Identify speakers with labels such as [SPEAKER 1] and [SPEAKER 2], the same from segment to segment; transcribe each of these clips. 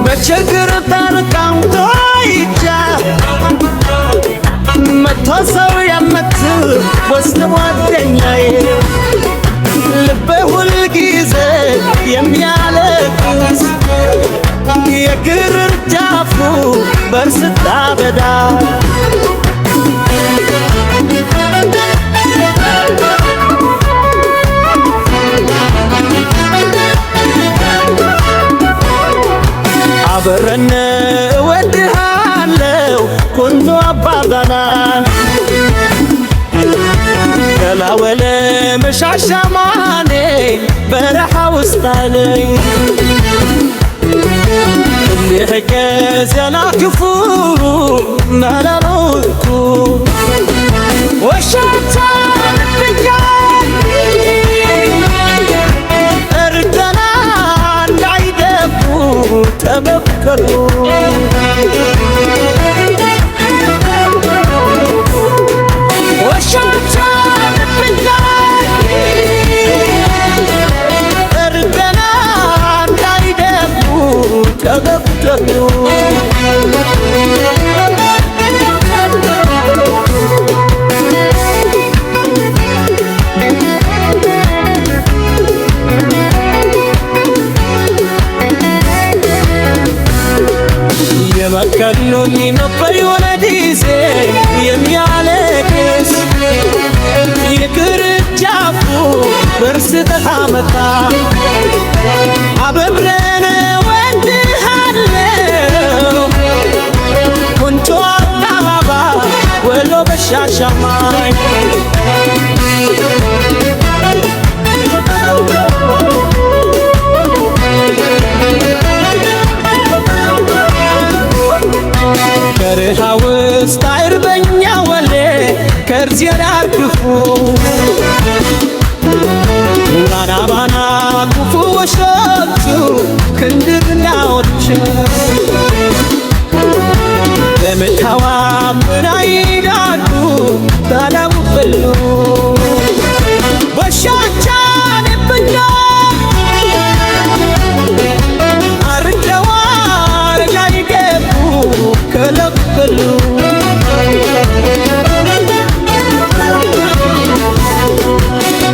[SPEAKER 1] በችግር ተርቃምቶ ይጃ መቶ ሰው የምትወስድ ጓደኛዬ ልቤ ሁልጊዜ የሚያለቅስ የቅርንጫፉ በር ስታበዳ አብረን እወድሃለሁ ኩንቱ አባባና ገላወለ መሻሻማኔ በረሃ ውስጥ አለኝ ልሕገዝ ያላክፉ ናላሮቱ ወሻታ ልብኛ እርደና እንዳይደፉ ተበከሉ ወሻታ ልብኛ እርደና እንዳይደፉ ተበከሉ የመከሉኝ ነበር ወለዲሴ የሚያለቅስ የቅርንጫፉ በር ስተሃመታ አብረን እወድሃለሁ ኩንቱ አባባ ወሎ በሻሻማኝ በረሃ ውስጥ አይርበኛ ወሌ ከርዜን አርግፉ ናናባና ኩፉ ወሾቹ ክንድርናዎች በምታዋ ምን አይዳሉ ታላሙ ብሉ በሻቻ ልብኛ አርደዋር ያይገቡ ከለበሉ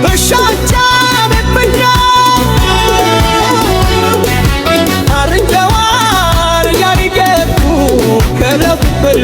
[SPEAKER 1] በሻቻ ልብኛ አርደዋር ያይገቡ ከለበሉ